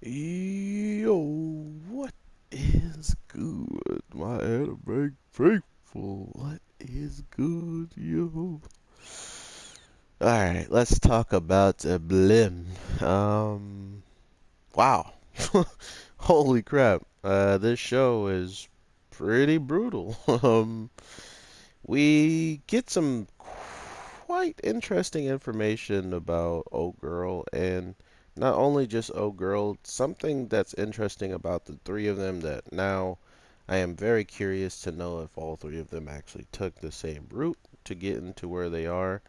Yo, what is good, my anime faithful? What is good, yo? Alright, let's talk about Blim. Wow. Holy crap. This show is pretty brutal. We get some quite interesting information about Oh Girl, and not only just Oh Girl, something that's interesting about the three of them that now I am very curious to know if all three of them actually took the same route to get into where they are,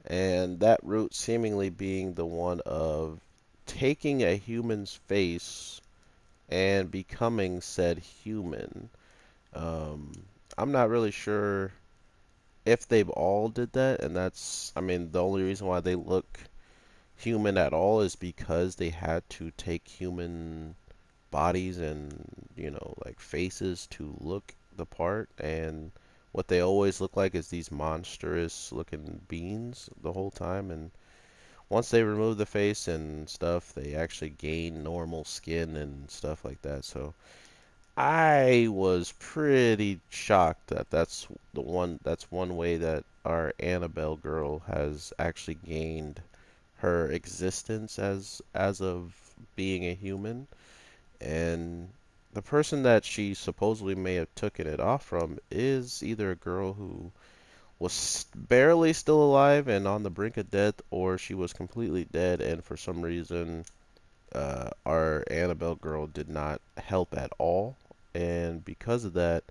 and that route seemingly being the one of taking a human's face and becoming said human. Um, I'm not really sure if they've all did that, and that's, I mean, the only reason why they look human at all is because they had to take human bodies and, like faces to look the part, and what they always look like is these monstrous looking beings the whole time, and once they remove the face and stuff, they actually gain normal skin and stuff like that. So I was pretty shocked that that's one way that our Annabelle girl has actually gained her existence as of being a human. And the person that she supposedly may have taken it off from is either a girl who was barely still alive and on the brink of death, or she was completely dead, and for some reason our Annabelle girl did not help at all. And because of that,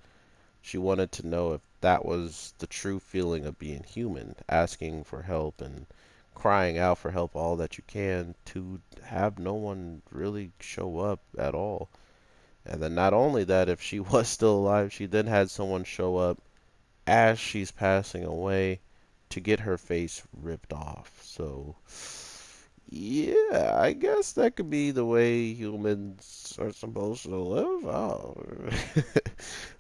she wanted to know if that was the true feeling of being human, asking for help and crying out for help all that you can to have no one really show up at all. And then not only that, if she was still alive, she then had someone show up as she's passing away to get her face ripped off. So, yeah, I guess that could be the way humans are supposed to live.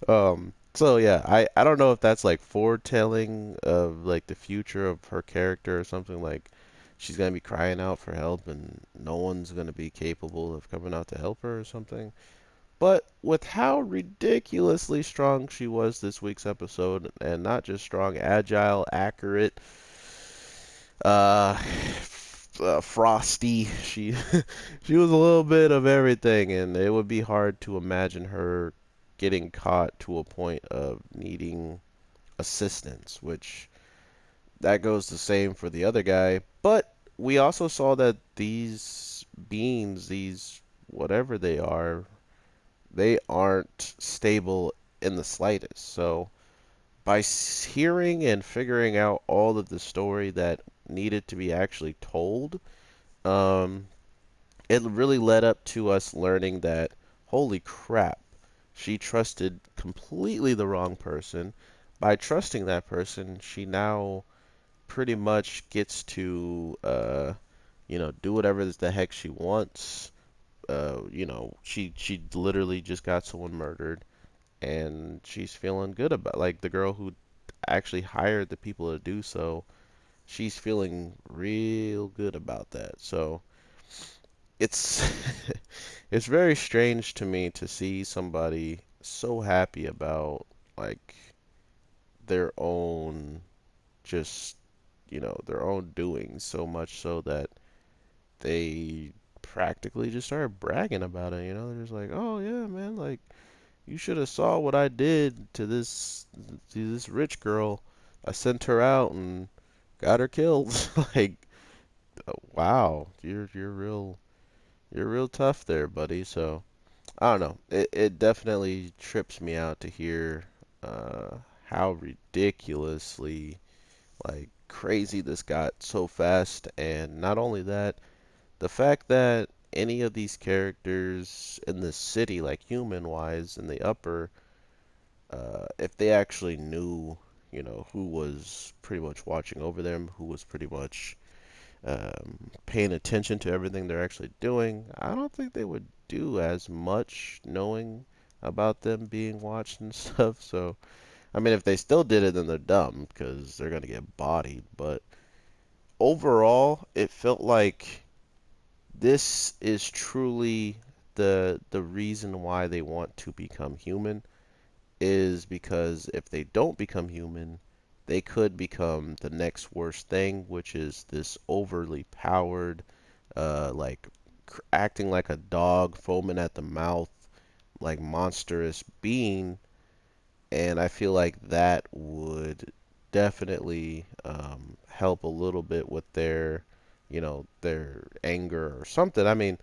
Oh. So yeah, I don't know if that's like foretelling of like the future of her character or something, like she's gonna be crying out for help and no one's gonna be capable of coming out to help her or something. But with how ridiculously strong she was this week's episode, and not just strong, agile, accurate, uh, frosty, she she was a little bit of everything, and it would be hard to imagine her getting caught to a point of needing assistance, which that goes the same for the other guy. But we also saw that these beings, these whatever they aren't stable in the slightest. So by hearing and figuring out all of the story that needed to be actually told, um, it really led up to us learning that, holy crap, she trusted completely the wrong person. By trusting that person, she now pretty much gets to, do whatever the heck she wants. She literally just got someone murdered, and she's feeling good about, like, the girl who actually hired the people to do so. She's feeling real good about that. So it's it's very strange to me to see somebody so happy about like their own just their own doings, so much so that they practically just started bragging about it. They're just like, oh yeah, man, like you should have saw what I did to this rich girl. I sent her out and got her killed. Like, wow, you're real tough there, buddy. So I don't know. It definitely trips me out to hear how ridiculously like crazy this got so fast, and not only that, the fact that any of these characters in the city, like human wise, in the upper, if they actually knew, who was pretty much watching over them, who was pretty much paying attention to everything they're actually doing, I don't think they would do as much knowing about them being watched and stuff. So, I mean, if they still did it, then they're dumb because they're gonna get bodied. But overall, it felt like this is truly the reason why they want to become human is because if they don't become human, they could become the next worst thing, which is this overly powered, like acting like a dog, foaming at the mouth, like monstrous being. And I feel like that would definitely help a little bit with their, their anger or something. I mean,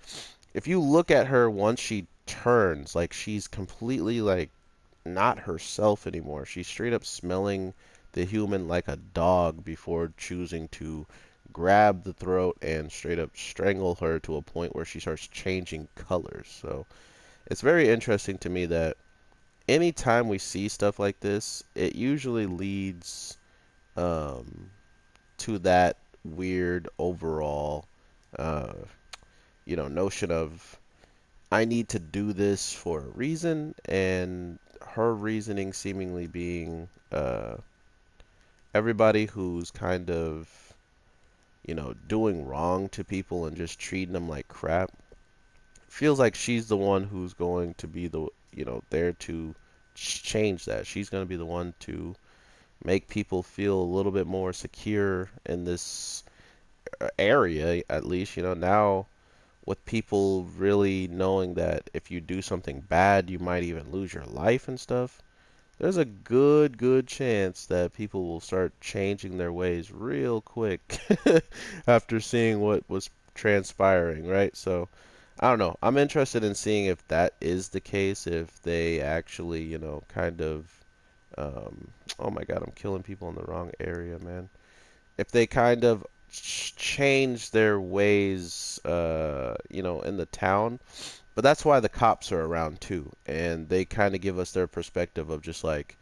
if you look at her once she turns, like she's completely like not herself anymore. She's straight up smelling the human like a dog before choosing to grab the throat and straight up strangle her to a point where she starts changing colors. So it's very interesting to me that anytime we see stuff like this, it usually leads um, to that weird overall, uh, notion of I need to do this for a reason, and her reasoning seemingly being everybody who's kind of, doing wrong to people and just treating them like crap feels like she's the one who's going to be the, there to change that. She's going to be the one to make people feel a little bit more secure in this area, at least, now with people really knowing that if you do something bad, you might even lose your life and stuff. There's a good chance that people will start changing their ways real quick after seeing what was transpiring, right? So, I don't know. I'm interested in seeing if that is the case, if they actually, kind of, um, oh my God, I'm killing people in the wrong area, man. If they kind of change their ways, in the town, but that's why the cops are around too, and they kind of give us their perspective of just like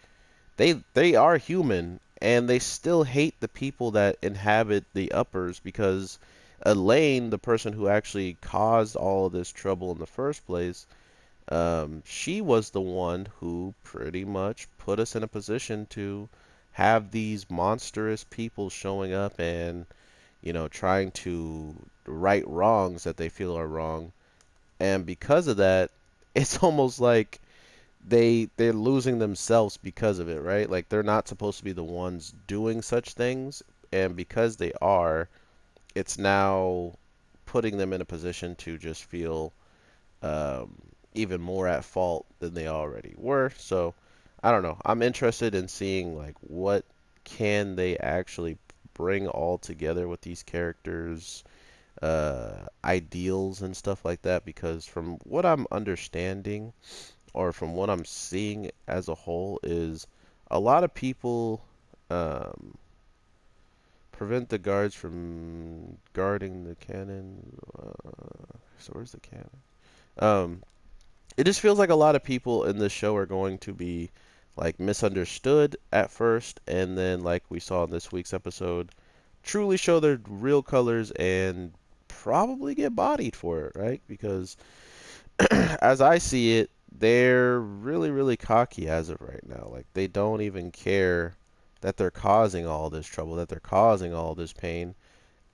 they are human and they still hate the people that inhabit the uppers because Elaine, the person who actually caused all of this trouble in the first place, she was the one who pretty much put us in a position to have these monstrous people showing up and, trying to right wrongs that they feel are wrong. And because of that, it's almost like they're losing themselves because of it, right? Like they're not supposed to be the ones doing such things, and because they are, it's now putting them in a position to just feel um, even more at fault than they already were. So I don't know. I'm interested in seeing like what can they actually bring all together with these characters, ideals and stuff like that. Because from what I'm understanding, or from what I'm seeing as a whole, is a lot of people um, prevent the guards from guarding the cannon. So where's the cannon? Um, it just feels like a lot of people in this show are going to be like misunderstood at first, and then like we saw in this week's episode, truly show their real colors and probably get bodied for it, right? Because as I see it, they're really cocky as of right now. Like they don't even care that they're causing all this trouble, that they're causing all this pain.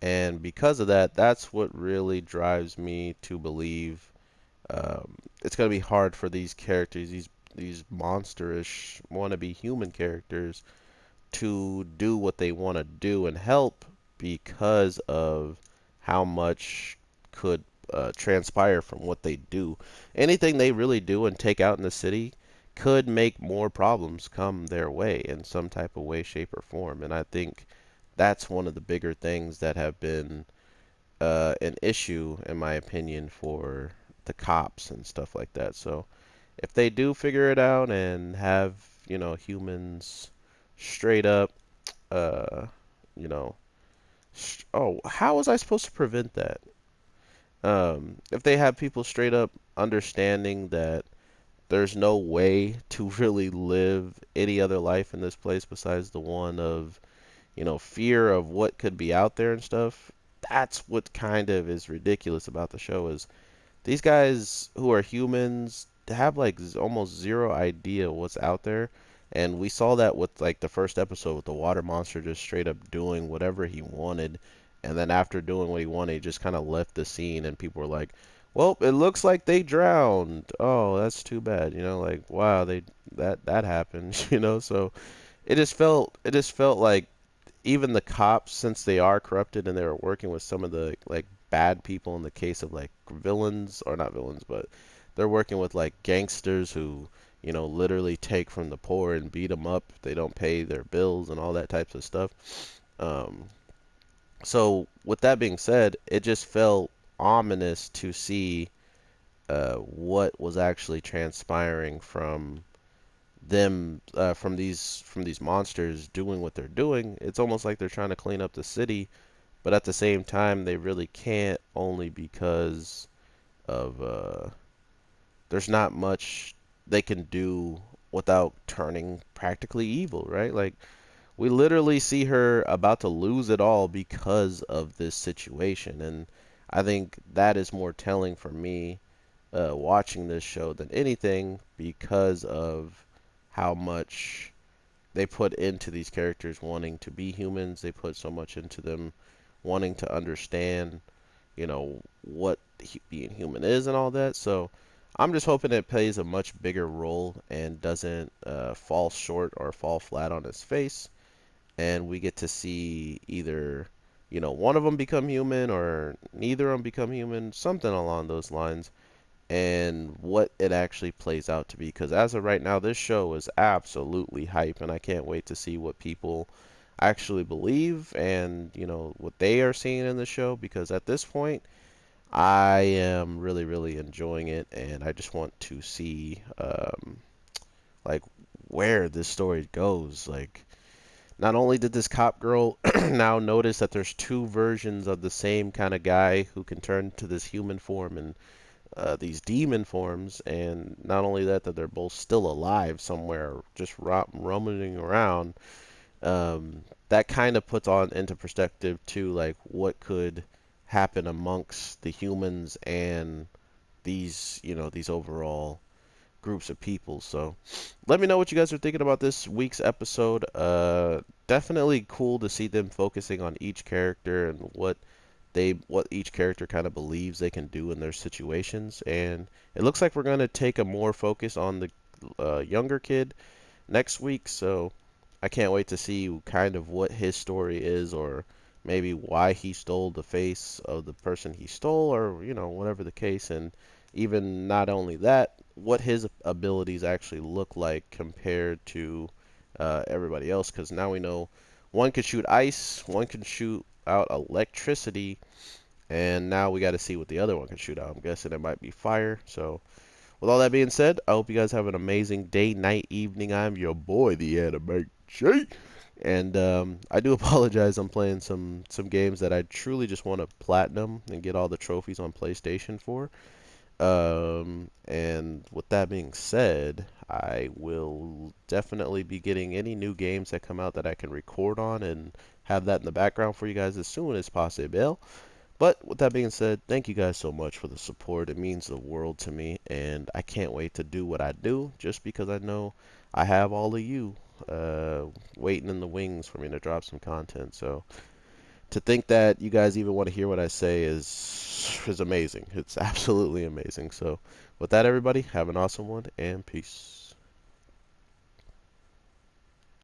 And because of that, that's what really drives me to believe it's going to be hard for these characters, these monsterish wannabe human characters, to do what they want to do and help because of how much could transpire from what they do. Anything they really do and take out in the city could make more problems come their way in some type of way, shape, or form. And I think that's one of the bigger things that have been an issue, in my opinion, for the cops and stuff like that. So if they do figure it out and have, humans straight up, uh, you know, oh, how was I supposed to prevent that? If they have people straight up understanding that there's no way to really live any other life in this place besides the one of, fear of what could be out there and stuff. That's what kind of is ridiculous about the show is these guys who are humans have like almost zero idea what's out there. And we saw that with like the first episode with the water monster just straight up doing whatever he wanted and then after doing what he wanted, he just kind of left the scene, and people were like, "Well, it looks like they drowned. Oh, that's too bad." Like, wow, they that happened. So it just felt like even the cops, since they are corrupted and they were working with some of the like bad people in the case of like villains or not villains, but they're working with like gangsters who literally take from the poor and beat them up if they don't pay their bills and all that types of stuff. Um, so with that being said, it just felt ominous to see what was actually transpiring from them from these monsters doing what they're doing. It's almost like they're trying to clean up the city, but at the same time they really can't, only because of there's not much they can do without turning practically evil, right? Like we literally see her about to lose it all because of this situation, and I think that is more telling for me watching this show than anything, because of how much they put into these characters wanting to be humans. They put so much into them wanting to understand, what being human is and all that. So I'm just hoping it plays a much bigger role and doesn't fall short or fall flat on its face. And we get to see either, one of them become human or neither of them become human, something along those lines, and what it actually plays out to be. Because as of right now, this show is absolutely hype, and I can't wait to see what people actually believe and what they are seeing in the show. Because at this point, I am really, really enjoying it, and I just want to see like where this story goes. Like, not only did this cop girl now notice that there's two versions of the same kind of guy who can turn to this human form and these demon forms, and not only that, that they're both still alive somewhere, just roaming around. That kind of puts on into perspective too, like what could happen amongst the humans and these overall groups of people. So let me know what you guys are thinking about this week's episode. Definitely cool to see them focusing on each character and what each character kind of believes they can do in their situations. And it looks like we're going to take a more focus on the younger kid next week. So I can't wait to see kind of what his story is, or maybe why he stole the face of the person he stole, or whatever the case. And even not only that, what his abilities actually look like compared to everybody else. Because now we know one can shoot ice, one can shoot out electricity, and now we got to see what the other one can shoot out. I'm guessing it might be fire. So with all that being said, I hope you guys have an amazing day, night, evening. I'm your boy, the Anime J. And I do apologize. I'm playing some games that I truly just want to platinum and get all the trophies on PlayStation for. And with that being said, I will definitely be getting any new games that come out that I can record on and have that in the background for you guys as soon as possible. But with that being said, thank you guys so much for the support. It means the world to me, and I can't wait to do what I do, just because I know I have all of you uh, waiting in the wings for me to drop some content. So to think that you guys even want to hear what I say is amazing. It's absolutely amazing. So with that, everybody, have an awesome one, and peace.